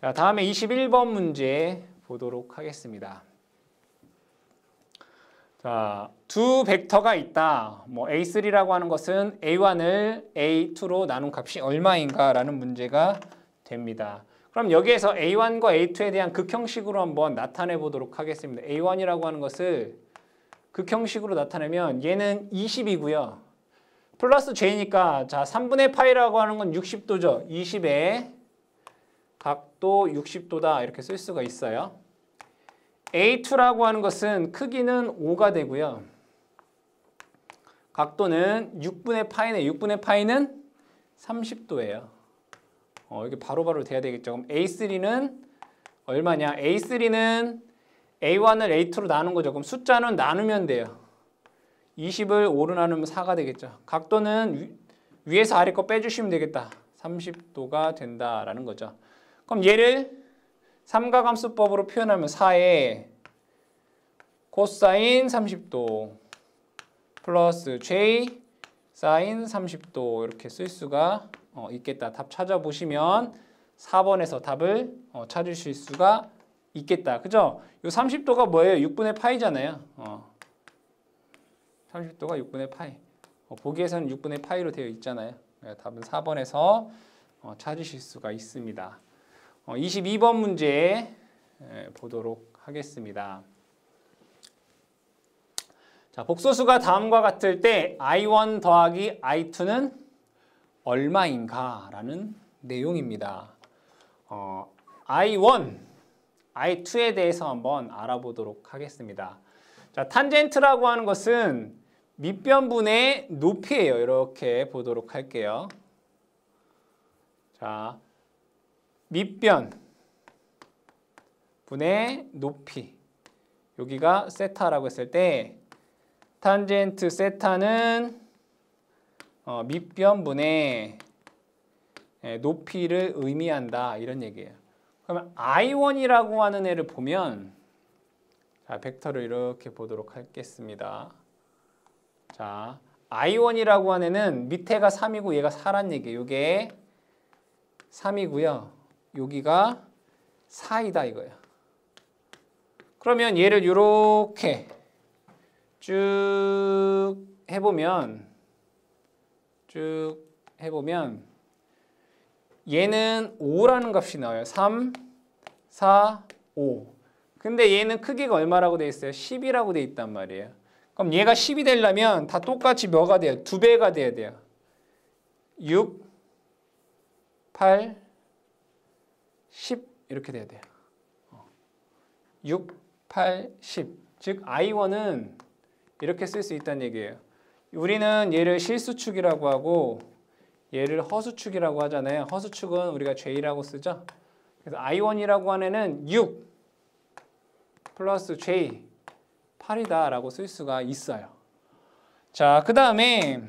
자, 다음에 21번 문제 보도록 하겠습니다. 자, 두 벡터가 있다. A3라고 하는 것은 A1을 A2로 나눈 값이 얼마인가 라는 문제가 됩니다. 그럼 여기에서 A1과 A2에 대한 극형식으로 한번 나타내 보도록 하겠습니다. A1이라고 하는 것을 극형식으로 나타내면 얘는 20이고요. 플러스 J니까 자 3분의 파이라고 하는 건 60도죠. 20에 각도 60도다 이렇게 쓸 수가 있어요. A2라고 하는 것은 크기는 5가 되고요. 각도는 6분의 파이네. 6분의 파이는 30도예요. 이게 바로바로 돼야 되겠죠. 그럼 A3는 얼마냐? A3는 A1을 A2로 나눈 거죠. 그럼 숫자는 나누면 돼요. 20을 5로 나누면 4가 되겠죠. 각도는 위에서 아래 거 빼주시면 되겠다. 30도가 된다라는 거죠. 그럼 얘를 삼각함수법으로 표현하면 4에 코사인 30도 플러스 J 사인 30도 이렇게 쓸 수가 있겠다. 답 찾아보시면 4번에서 답을 찾으실 수가 있겠다. 그죠? 이 30도가 뭐예요? 6분의 파이잖아요. 30도가 6분의 파이. 보기에서는 6분의 파이로 되어 있잖아요. 답은 4번에서 찾으실 수가 있습니다. 22번 문제 보도록 하겠습니다. 자, 복소수가 다음과 같을 때 I1 더하기 I2는 얼마인가? 라는 내용입니다. I1, I2에 대해서 한번 알아보도록 하겠습니다. 자, 탄젠트라고 하는 것은 밑변분의 높이예요. 이렇게 보도록 할게요. 자, 밑변 분의 높이 여기가 세타라고 했을 때 탄젠트 세타는 밑변분의 높이를 의미한다 이런 얘기예요. 그러면 I1이라고 하는 애를 보면 자, 벡터를 이렇게 보도록 하겠습니다. 자, I1이라고 하는 애는 밑에가 3이고 얘가 4란 얘기예요. 이게 3이고요. 여기가 4이다 이거예요. 그러면 얘를 이렇게 쭉 해보면 얘는 5라는 값이 나와요. 3, 4, 5. 근데 얘는 크기가 얼마라고 돼 있어요? 10이라고 돼 있단 말이에요. 그럼 얘가 10이 되려면 다 똑같이 뭐가 돼요? 2배가 돼야 돼요. 6, 8, 10 이렇게 돼야 돼요. 6, 8, 10. 즉 I1은 이렇게 쓸 수 있다는 얘기예요. 우리는 얘를 실수축이라고 하고 얘를 허수축이라고 하잖아요. 허수축은 우리가 J라고 쓰죠. 그래서 I1이라고 하는 애는 6 플러스 J 8이다 라고 쓸 수가 있어요. 자, 그 다음에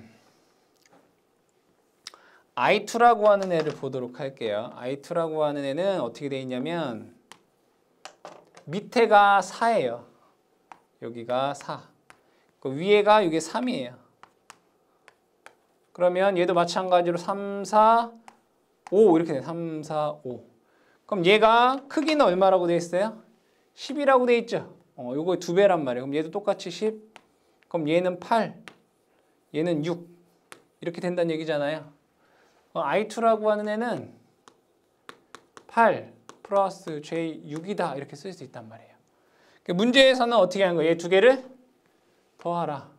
I2라고 하는 애를 보도록 할게요. I2라고 하는 애는 어떻게 돼 있냐면 밑에가 4예요. 여기가 4. 그 위에가 이게 3이에요. 그러면 얘도 마찬가지로 3, 4, 5 이렇게 돼요. 3, 4, 5. 그럼 얘가 크기는 얼마라고 돼 있어요? 10이라고 돼 있죠. 요거 2배란 말이에요. 그럼 얘도 똑같이 10. 그럼 얘는 8. 얘는 6. 이렇게 된다는 얘기잖아요. I2라고 하는 애는 8 플러스 J 6이다. 이렇게 쓸 수 있단 말이에요. 문제에서는 어떻게 하는 거예요? 얘 두 개를 더하라.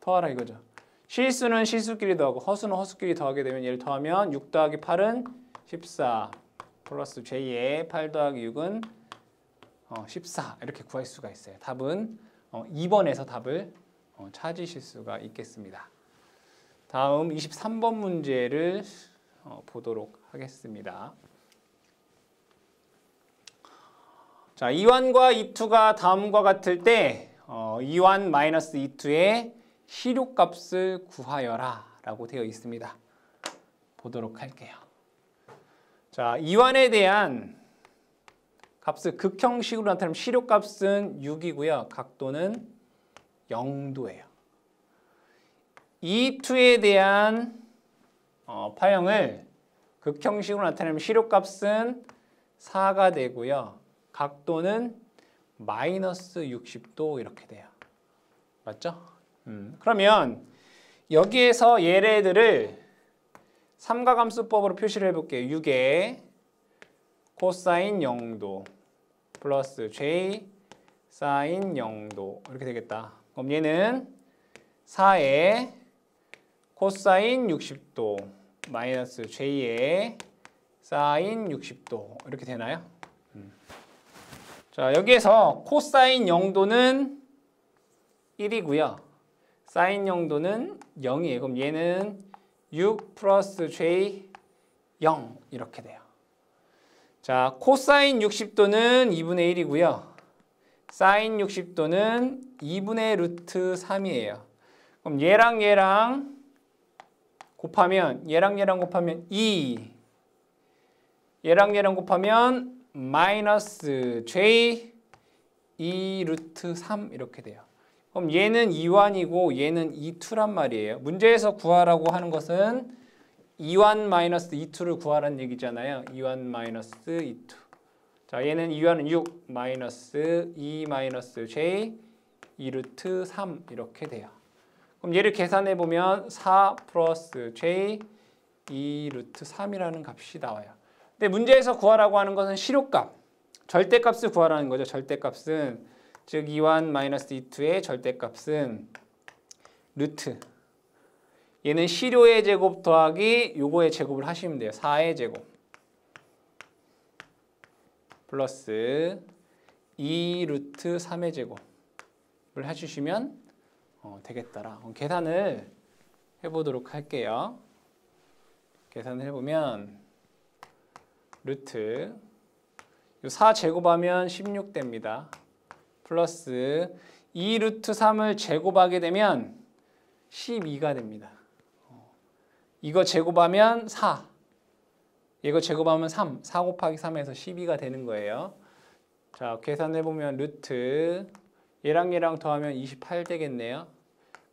더하라 이거죠. 실수는 실수끼리 더하고 허수는 허수끼리 더하게 되면 얘를 더하면 6 더하기 8은 14 플러스 J의 8 더하기 6은 14 이렇게 구할 수가 있어요. 답은 2번에서 답을 찾으실 수가 있겠습니다. 다음 23번 문제를 보도록 하겠습니다. 자, E1과 E2가 다음과 같을 때 E1 마이너스 E2의 실효값을 구하여라 라고 되어 있습니다. 보도록 할게요. 자, E1에 대한 값을 극형식으로 나타내면 실효값은 6이고요. 각도는 0도예요. E2에 대한 파형을 극형식으로 나타내면 실효값은 4가 되고요. 각도는 마이너스 60도 이렇게 돼요. 맞죠? 그러면 여기에서 얘네들을 삼가함수법으로 표시를 해볼게요. 6의 코사인 0도 플러스 J 사인 0도 이렇게 되겠다. 그럼 얘는 4의 코사인 60도 마이너스 J의 사인 60도 이렇게 되나요? 자, 여기에서 코사인 0도는 1이고요. 사인 0도는 0이에요. 그럼 얘는 6 플러스 J 0 이렇게 돼요. 자, 코사인 60도는 2분의 1이고요. 사인 60도는 2분의 루트 3이에요. 그럼 얘랑 곱하면 2, 얘랑 곱하면 마이너스 J 2 루트 3 이렇게 돼요. 그럼 얘는 E1이고 얘는 E2란 말이에요. 문제에서 구하라고 하는 것은 E1 마이너스 E2를 구하라는 얘기잖아요. E1 마이너스 E2. 자, 얘는 E1은 6 마이너스 2 마이너스 J 2 루트 3 이렇게 돼요. 그럼 얘를 계산해 보면 4 플러스 J 2 루트 3이라는 값이 나와요. 근데 문제에서 구하라고 하는 것은 실효값, 절대값을 구하라는 거죠. 절대값은 즉 E1 마이너스 E2의 절대값은 루트, 얘는 실효의 제곱 더하기 요거의 제곱을 하시면 돼요. 4의 제곱 플러스 2 루트 3의 제곱을 해주시면 되겠더라. 계산을 해보도록 할게요. 계산을 해보면 루트 4 제곱하면 16 됩니다. 플러스 2 루트 3을 제곱하게 되면 12가 됩니다. 이거 제곱하면 4, 이거 제곱하면 3, 4 곱하기 3에서 12가 되는 거예요. 자, 계산해보면 루트 얘랑 더하면 28 되겠네요.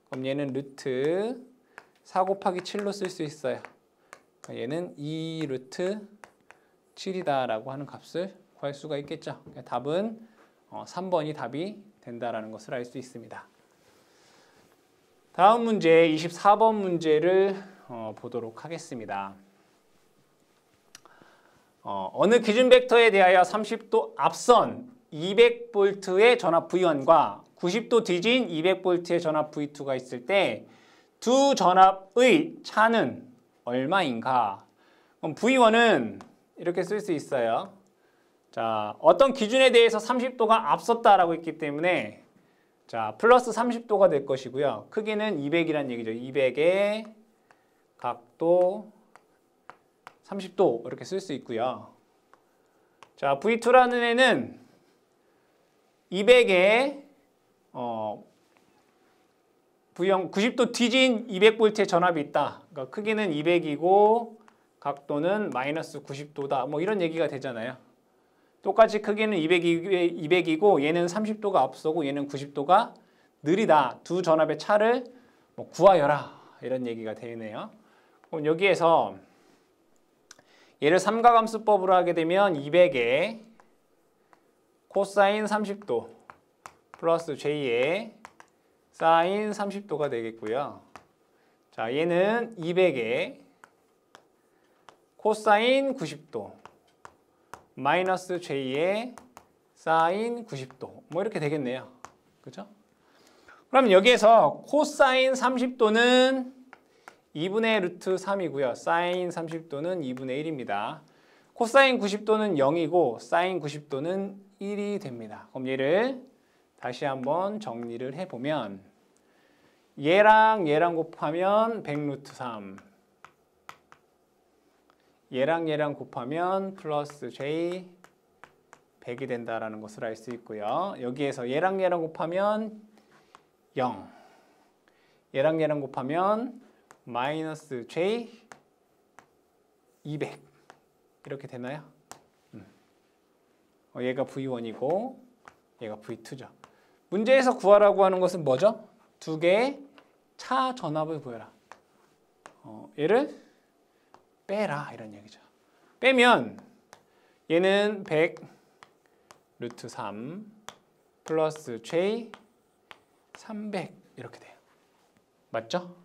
그럼 얘는 루트 4 곱하기 7로 쓸 수 있어요. 얘는 2 루트 7이다 라고 하는 값을 구할 수가 있겠죠. 답은 3번이 답이 된다라는 것을 알 수 있습니다. 다음 문제 24번 문제를 보도록 하겠습니다. 어느 기준 벡터에 대하여 30도 앞선 200V의 전압 V1과 90도 뒤진 200V의 전압 V2가 있을 때 두 전압의 차는 얼마인가? 그럼 V1은 이렇게 쓸 수 있어요. 자, 어떤 기준에 대해서 30도가 앞섰다라고 했기 때문에 자, 플러스 30도가 될 것이고요. 크기는 200이란 얘기죠. 200의 각도 30도 이렇게 쓸 수 있고요. 자, V2라는 애는 200의 V형 90도 뒤진 200V의 전압이 있다. 그러니까 크기는 200이고 각도는 마이너스 90도다. 뭐 이런 얘기가 되잖아요. 똑같이 크기는 200이고 얘는 30도가 앞서고 얘는 90도가 느리다. 두 전압의 차를 구하여라. 이런 얘기가 되네요. 그럼 여기에서 얘를 삼가함수법으로 하게 되면 200의 코사인 30도 플러스 J의 사인 30도가 되겠고요. 자, 얘는 200의 코사인 90도 마이너스 J의 사인 90도 뭐 이렇게 되겠네요. 그죠? 그럼 여기에서 코사인 30도는 2분의 루트 3이고요. 사인 30도는 2분의 1입니다. 코사인 90도는 0이고 사인 90도는 1이 됩니다. 그럼 얘를 다시 한번 정리를 해보면 얘랑 얘랑 곱하면 100 루트 3. 얘랑 얘랑 곱하면 플러스 j 100이 된다라는 것을 알 수 있고요. 여기에서 얘랑 얘랑 곱하면 0. 얘랑 얘랑 곱하면 마이너스 j 200 이렇게 되나요? 얘가 V1이고 얘가 V2죠. 문제에서 구하라고 하는 것은 뭐죠? 두 개의 차 전압을 구해라. 얘를 빼라 이런 얘기죠. 빼면 얘는 100 루트 3 플러스 j 300 이렇게 돼요. 맞죠?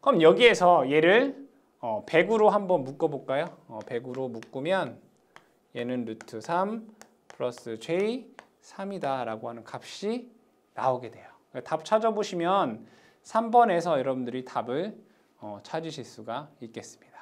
그럼 여기에서 얘를 100으로 한번 묶어볼까요? 100으로 묶으면 얘는 루트 3 플러스 j 3이다 라고 하는 값이 나오게 돼요. 답 찾아보시면 3번에서 여러분들이 답을 찾으실 수가 있겠습니다.